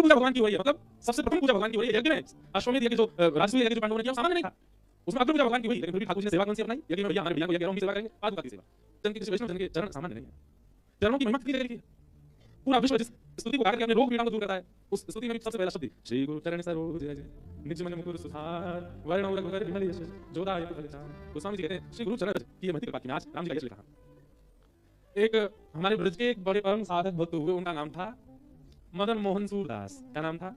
पूजा भगवान की हुई है, मतलब सबसे प्रथम पूजा भगवान की हुई है। यज्ञ में अश्वमेध यज्ञ जो राजसूय यज्ञ जो पांडवों ने किया सामान्य नहीं था, उसमें अग्र पूजा भगवान की हुई, लेकिन फिर भी ठाकुर जी ने सेवा कौन सी अपनाई? यज्ञ में भैया हमारे भैया को यज्ञ हम भी सेवा करेंगे, पादुका की सेवा। जन के किसी वैष्णव जन के चरण सामान्य नहीं है, चरणों की महिमा कितनी जगह की है। पूरा विश्व जिस स्तुति को गाकर के अपने रोग पीड़ा को दूर करता है, उस स्तुति में भी सबसे पहला शब्द श्री गुरु चरण सरोज जय जय निज मन मुकुर सुधार वर्ण रघुवर विमल यश जोदायक फलचार। गोस्वामी जी कहते हैं श्री गुरु चरण की महती कृपा की। आज राम जी का यश लिखा। एक हमारे ब्रज के एक बड़े परम साधक भक्त हुए, उनका नाम था मदन मोहन सूरदास। क्या नाम था?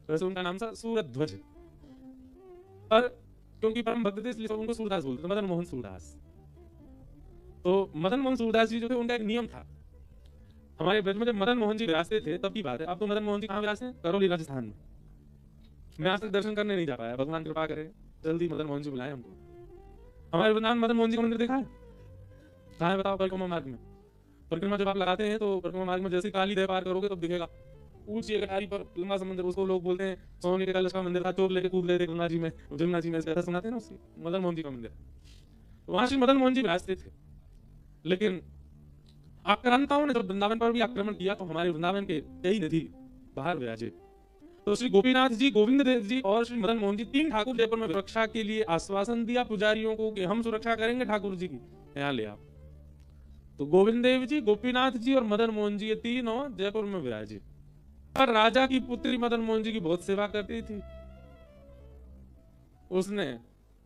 वैसे उनका नाम था सूरध्वज, पर क्योंकि परम भक्त थे इसलिए सब उनको सूरदास बोलते थे, मदन मोहन सूरदास। तो मदन मोहन सूरदास जी जो थे उनका एक नियम था। हमारे ब्रज में जब मदन मोहन जी विराजते थे तब की बात है। अब तो मदन मोहन जी कहाँ विराजते हैं? करौली राजस्थान में। मैं आज तक दर्शन करने नहीं जा पाया, भगवान कृपा करे जल्दी मदन मोहन जी बुलाए हमको। हमारे वृंदावन मदन मोहन जी का मंदिर देखा है? कहाँ है बताओ? परिक्रमा मार्ग में। परिक्रमा जब आप लगाते हैं तो परिक्रमा मार्ग में जैसे काली दह पार करोगे तब दिखेगा ऊंची कटारी पर लंबा समंदर, उसको लोग बोलते हैं सोने के कलश का मंदिर था, चोर लेके कूद गए थे गंगा जी में, जमुना जी में, ऐसा सुनाते हैं ना, उसकी मदन मोहन जी का मंदिर। वहां श्री मदन मोहन जी विराजते थे। लेकिन आक्रांताओं ने जब वृंदावन पर भी आक्रमण किया तो हमारे वृंदावन के कई निधि बाहर विराजे। तो श्री गोपीनाथ जी, गोविंद देव जी और श्री मदन मोहन जी, तीन ठाकुर जयपुर में सुरक्षा के लिए आश्वासन दिया पुजारियों को कि हम सुरक्षा करेंगे ठाकुर जी की, यहाँ ले आओ। तो गोविंद देव जी, गोपीनाथ जी और मदन मोहन जी, ये तीनों जयपुर में विराजे। पर राजा की पुत्री मदन मोहन जी की बहुत सेवा करती थी। उसने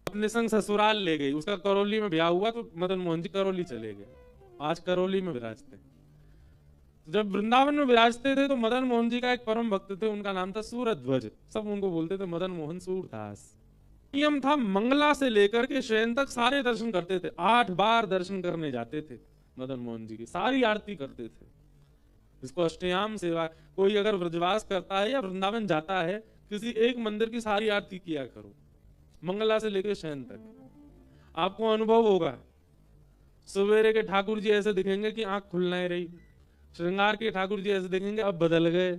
अपने संग ससुराल ले गई। उसका करौली में ब्याह हुआ तो मदन मोहन जी करौली चले गए। आज करौली में विराजते। जब वृंदावन में विराजते थे तो मदन मोहन जी का एक परम भक्त थे, उनका नाम था सूरध्वज। सब उनको बोलते थे मदन मोहन सूरदास। नियम था मंगला से लेकर के शयन तक सारे दर्शन करते थे। 8 बार दर्शन करने जाते थे मदन मोहन जी की, सारी आरती करते थे। इसको अष्टयाम सेवा। कोई अगर ब्रजवास करता है या वृंदावन जाता है, किसी एक मंदिर की सारी आरती किया करो, मंगला से लेकर शयन तक। आपको अनुभव होगा, सवेरे के ठाकुर जी ऐसे दिखेंगे कि आंख खुल नहीं रही, श्रृंगार के ठाकुर जी ऐसे दिखेंगे अब बदल गए,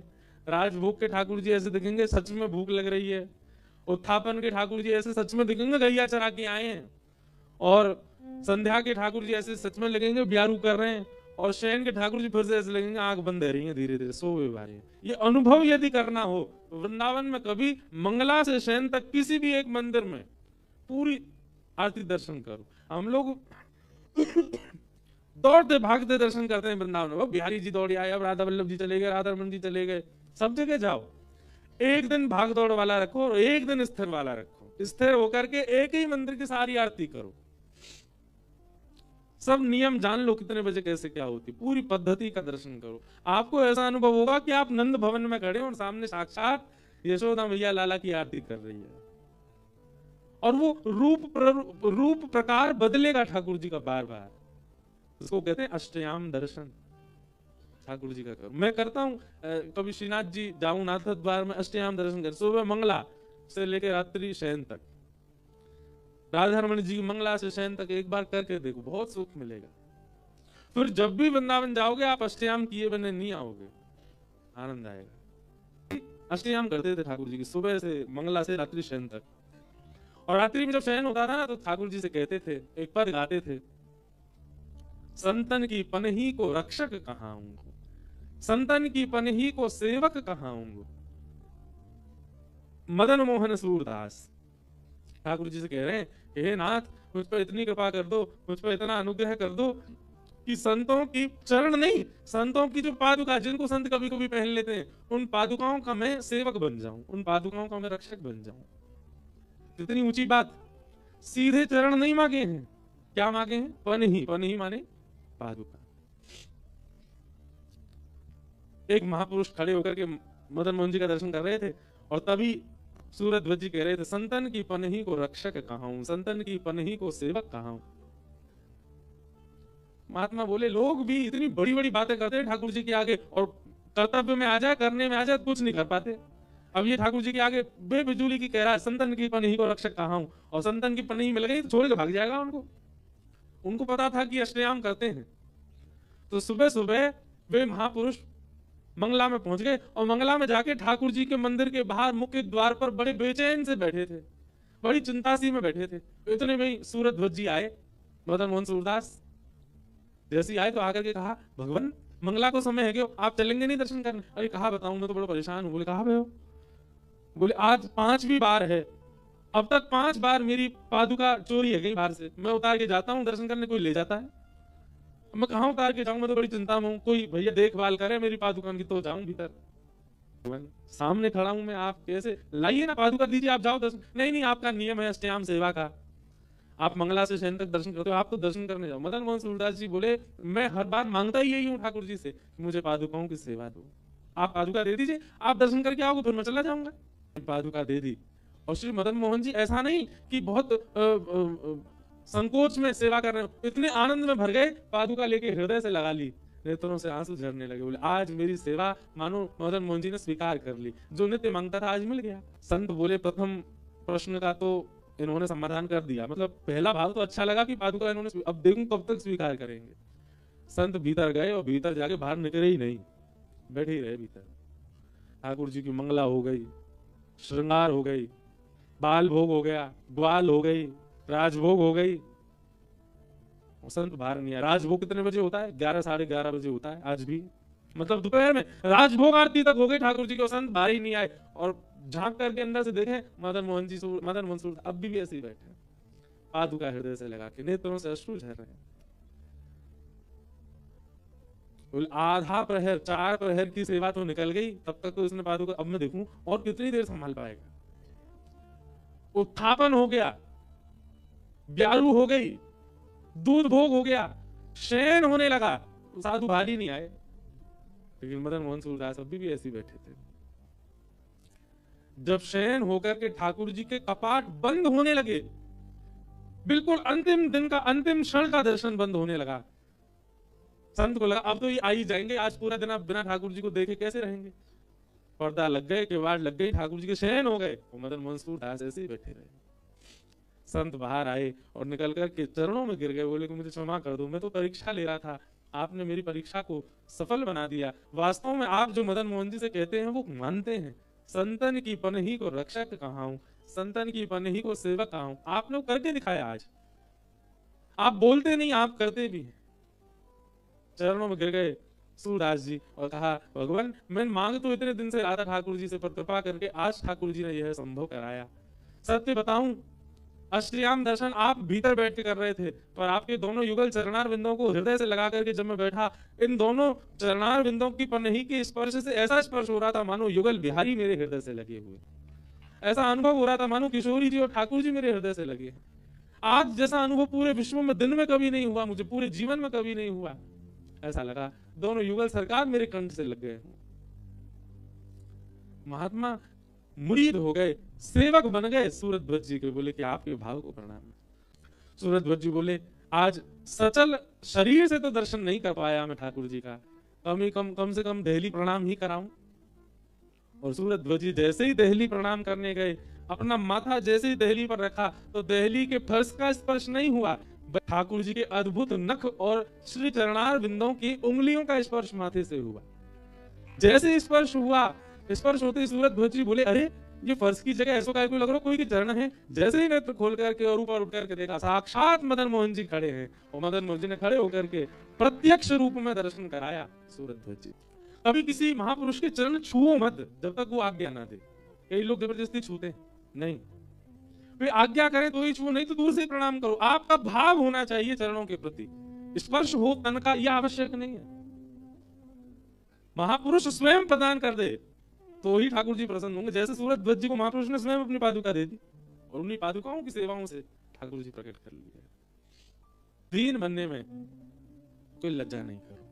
राजभोग के ठाकुर जी ऐसे दिखेंगे सच में भूख लग रही है, उत्थापन के ठाकुर जी ऐसे सच में दिखेंगे गैया चरा के आए हैं, और संध्या के ठाकुर जी ऐसे सच में लगेंगे ब्यारू कर रहे हैं, और शयन के ठाकुर जी फिर से ऐसे लगेंगे आंख बंद रही है, धीरे धीरे सो हुए। ये अनुभव यदि करना हो तो वृंदावन में कभी मंगला से शयन तक किसी भी एक मंदिर में पूरी आरती दर्शन करो। हम लोग दौड़ते भागते दर्शन करते हैं वृंदावन में। बिहारी जी दौड़े आए, अब राधा वल्लभ जी चले गए, राधा रमन जी चले गए, सब जगह जाओ। एक दिन भाग दौड़ वाला रखो और एक दिन स्थिर वाला रखो। स्थिर होकर के एक ही मंदिर की सारी आरती करो। सब नियम जान लो, कितने बजे कैसे क्या होती, पूरी पद्धति का दर्शन करो। आपको ऐसा अनुभव होगा कि आप नंद भवन में खड़े और सामने साक्षात यशोदा मैया लाला की आरती कर रही है, और वो रूप प्रकार बदलेगा ठाकुर जी का बार बार। उसको कहते हैं अष्टयाम दर्शन। ठाकुर जी का करो। मैं करता हूँ, कभी श्रीनाथ जी जाऊं नाथ द्वार में अष्टयाम दर्शन कर, सुबह मंगला से लेकर रात्रि शयन तक, राधा रमन जी मंगला से शयन तक एक बार करके देखो, बहुत सुख मिलेगा। फिर जब भी वृंदावन जाओगे आप अष्टयाम किए बने नहीं आओगे, आनंद आएगा। अष्टयाम करते थे ठाकुर जी की, सुबह से मंगला से रात्रि शयन तक। और रात्रि में जब शयन होता था ना तो ठाकुर जी से कहते थे, एक पद गाते थे, संतन की पनही को रक्षक कहाऊंगा, संतन की पनही को सेवक कहाऊंगा। मदन मोहन सूरदास ठाकुर जी से कह रहे हैं, हे नाथ मुझ पर इतनी कृपा कर दो, मुझ पर इतना अनुग्रह कर दो कि संतों की चरण नहीं, संतों की जो पादुका जिनको संत कभी कभी पहन लेते हैं, उन पादुकाओं का मैं सेवक बन जाऊं, उन पादुकाओं का मैं रक्षक बन जाऊं। कितनी ऊंची बात। सीधे चरण नहीं मांगे हैं, क्या मांगे हैं? पनही। पनही माने पादुका। एक महापुरुष खड़े होकर के मदन मोहन जी का दर्शन कर रहे थे और तभी सूरध्वज जी कह रहे थे, संतन की पनही को रक्षक कहाऊं, संतन की पनही को सेवक कहाऊं। महात्मा बोले, लोग भी इतनी बड़ी बड़ी बातें करते हैं ठाकुर जी के आगे, और कर्तव्य में आ जाए, करने में आ जाए, कुछ नहीं कर पाते। अब ये ठाकुर जी के आगे बेबिजूली की कह रहा है, संतन की पनही को रक्षक कहाऊं, और संतन की पनही मिल गई तो छोड़ के भाग जाएगा उनको। उनको पता था कि अष्टयाम करते हैं। तो सुबह सुबह वे महापुरुष मंगला में पहुंच गए, और मंगला में जाके ठाकुर जी के मंदिर के बाहर मुख्य द्वार पर बड़े बेचैन से बैठे थे, बड़ी चिंतासी में बैठे थे। इतने में सूरध्वज जी आए, मदन मोहन सूरदास जैसे आए तो आकर के कहा, भगवान मंगला को समय है कि आप चलेंगे नहीं दर्शन करने? अरे कहा बताऊं, मैं तो बड़ा परेशान हूँ। बोले कहा पे हो? बोले आज 5वीं बार है, अब तक 5 बार मेरी पादुका चोरी है कहीं बाहर से, मैं उतार के जाता हूँ दर्शन करने, कोई ले जाता है। मैं कहाँ उतार के जाऊं, मैं तो बड़ी चिंता में हूँ, कोई भैया देखभाल करे मेरी पादुका की तो जाऊं भीतर। सामने खड़ा हूं मैं, आप कैसे लाइए ना पादुका दीजिए, आप जाओ दर्शन। नहीं नहीं, आपका नियम है अष्टयाम सेवा का, आप मंगला से शयन तक दर्शन करते हो, आप तो दर्शन करने जाओ। मदन मोहन सूरदास जी बोले मैं हर बार मांगता ही यही हूँ ठाकुर जी से, मुझे पादुकाओं की सेवा दो, आप पादुका दे दीजिए, आप दर्शन करके आओगे फिर मैं चला जाऊंगा। पादुका दे दी। और श्री मदन मोहन जी ऐसा नहीं कि बहुत संकोच में सेवा कर रहे हो, इतने आनंद में भर गए, पादुका लेके हृदय से लगा ली, नेत्रों से आंसू झरने लगे। बोले आज मेरी सेवा मानो मदन मोहन जी ने स्वीकार कर ली, जो नित्य मांगता था आज मिल गया। संत बोले प्रथम प्रश्न का तो इन्होंने समाधान कर दिया, मतलब पहला भाव तो अच्छा लगा कि पादुका इन्होंने, अब देखूं कब तक स्वीकार करेंगे। संत भीतर गए और भीतर जाके बाहर निकले ही नहीं, बैठे ही रहे भीतर। ठाकुर जी की मंगला हो गई, श्रृंगार हो गई, बाल भोग हो गया, ग्वाल हो गई, राजभोग हो गई। संत बाहर नहीं है। राजभोग कितने बजे होता है? 11 साढ़े 11 बजे होता है आज भी, मतलब दोपहर में राजभोग आरती तक हो गई ठाकुर जी को, संत बाहर ही नहीं आए। और झांक करके अंदर से देखें मदन मोहन सूर अब भी ऐसे ही बैठे, पादुका हृदय से लगा के, नेत्रों से अश्रु झर रहे हैं। आधा प्रहर, 4 प्रहर की सेवा तो निकल गई, तब तक तो इसने पादुका, अब मैं देखूं और कितनी देर संभाल पाएगा। उत्थापन हो गया, ब्यारू हो गई, दूध भोग हो गया, शयन होने लगा, साधु बाहर ही नहीं आए। लेकिन मदन मोहन सूरदास अभी भी ऐसे बैठे थे। जब शयन होकर के ठाकुर जी के कपाट बंद होने लगे, बिल्कुल अंतिम दिन का अंतिम क्षण का दर्शन बंद होने लगा, संत को लगा अब तो ये आ ही जाएंगे, आज पूरा दिन आप बिना ठाकुर जी को देखे कैसे रहेंगे। पर्दा लग गए, किवाड़ लग गई, ठाकुर जी के शयन हो गए, और मदन मोहन सूरदास ऐसे ही बैठे रहे। संत बाहर आए और निकल कर के चरणों में गिर गए, बोले कि मुझे क्षमा कर दो, मैं तो परीक्षा ले रहा था, आपने मेरी परीक्षा को सफल बना दिया। वास्तव में आप जो मदन मोहन जी से कहते हैं वो मानते हैं, संतन की पनही को रक्षक कहा हूं, संतन की पनही को सेवक कहा हूं। आपने करके दिखाया आज, आप बोलते नहीं आप करते भी हैं। चरणों में गिर गए सूरदास जी और कहा भगवान मैं मांग तो इतने दिन से रहा था ठाकुर जी से, पर कृपा करके आज ठाकुर जी ने यह संभव कराया। सत्य बताऊं, अष्टयाम दर्शन आप भीतर बैठ के कर रहे थे, पर आपके दोनों युगल चरणार बिंदों को हृदय से लगा करके जब मैं बैठा, इन दोनों चरणार बिंदों की पनही के स्पर्श से ऐसा स्पर्श हो रहा था मानो युगल बिहारी मेरे हृदय से लगे हुए, ऐसा अनुभव हो रहा था मानो किशोरी जी और ठाकुर जी मेरे हृदय से लगे। आज जैसा अनुभव पूरे विश्व में दिन में कभी नहीं हुआ, मुझे पूरे जीवन में कभी नहीं हुआ, ऐसा लगा दोनों युगल सरकार मेरे कंठ से लग गए। महात्मा मुरीद हो गए, सेवक बन गए सूरत ध्वज जी के। बोले कि आपके भाव को प्रणाम। सूरत ध्वज जी बोले आज सचल शरीर से तो दर्शन नहीं कर पाया मैं ठाकुर जी का, कम से कम देहली प्रणाम ही कराऊं। और सूरत ध्वज जी जैसे ही देहली प्रणाम करने गए, अपना माथा जैसे ही देहली पर रखा तो देहली के फर्श का स्पर्श नहीं हुआ, ठाकुर जी के अद्भुत नख और श्री चरणार बिंदों की उंगलियों का स्पर्श माथे से हुआ। जैसे स्पर्श हुआ, स्पर्श होते ही सूरत ध्वज जी बोले अरे ये फर्श की जगह ऐसा काय को लग रहा कोई की चरण है। जैसे ही नेत्र खोल करके और ऊपर उठ करके देखा, साक्षात मदन मोहन जी खड़े हैं, और मदन मोहन जी ने खड़े होकर के प्रत्यक्ष रूप में दर्शन कराया सूरत ध्वज जी। कभी किसी महापुरुष के चरण छुओ मत जब तक वो आज्ञा ना दे। कई लोग जबरदस्ती छूते नहीं, वे आज्ञा करें तो ही छुओ, नहीं तो दूर से प्रणाम करो। आपका भाव होना चाहिए चरणों के प्रति, स्पर्श हो तन का यह आवश्यक नहीं है। महापुरुष स्वयं प्रदान कर दे तो ही ठाकुर जी प्रसन्न होंगे। जैसे सूरत ध्वज जी को महापुरुष ने स्वयं अपनी पादुका दे दी और उन्हीं पादुकाओं की सेवाओं से ठाकुर जी प्रकट कर लिया। दीन बनने में कोई लज्जा नहीं करो।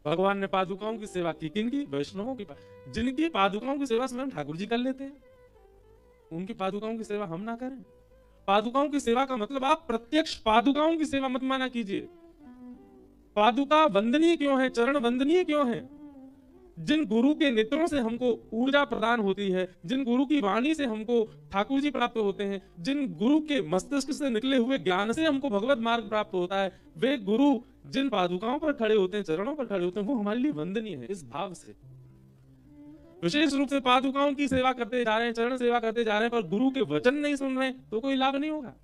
भगवान ने पादुकाओं की सेवा की, किनकी? वैष्णवों की। जिनकी पादुकाओं की सेवा स्वयं ठाकुर जी कर लेते हैं, उनकी पादुकाओं की सेवा हम ना करें। पादुकाओं की सेवा का मतलब आप प्रत्यक्ष पादुकाओं की सेवा मत माना कीजिए। पादुका वंदनीय क्यों है, चरण वंदनीय क्यों है? जिन गुरु के नेत्रों से हमको ऊर्जा प्रदान होती है, जिन गुरु की वाणी से हमको ठाकुर जी प्राप्त होते हैं, जिन गुरु के मस्तिष्क से निकले हुए ज्ञान से हमको भगवत मार्ग प्राप्त होता है, वे गुरु जिन पादुकाओं पर खड़े होते हैं, चरणों पर खड़े होते हैं, वो हमारे लिए वंदनीय है। इस भाव से विशेष रूप से पादुकाओं की सेवा करते जा रहे हैं, चरण सेवा करते जा रहे हैं, पर गुरु के वचन नहीं सुन रहे हैं तो कोई लाभ नहीं होगा।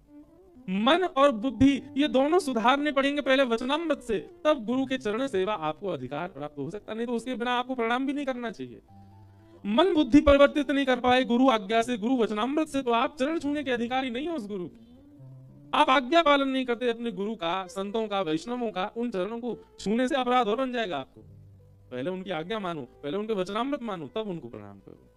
मन और बुद्धि ये दोनों सुधारने पड़ेंगे पहले वचनामृत से, तब गुरु के चरण सेवा आपको अधिकार प्राप्त हो सकता, नहीं तो उसके बिना आपको प्रणाम भी नहीं करना चाहिए। मन बुद्धि परिवर्तित नहीं कर पाए गुरु आज्ञा से, गुरु वचनामृत से, तो आप चरण छूने के अधिकारी नहीं हो उस गुरु के। आप आज्ञा पालन नहीं करते अपने गुरु का, संतों का, वैष्णवों का, उन चरणों को छूने से अपराध और बन जाएगा आपको। पहले उनकी आज्ञा मानो, पहले उनके वचनामृत मानो, तब उनको प्रणाम करो।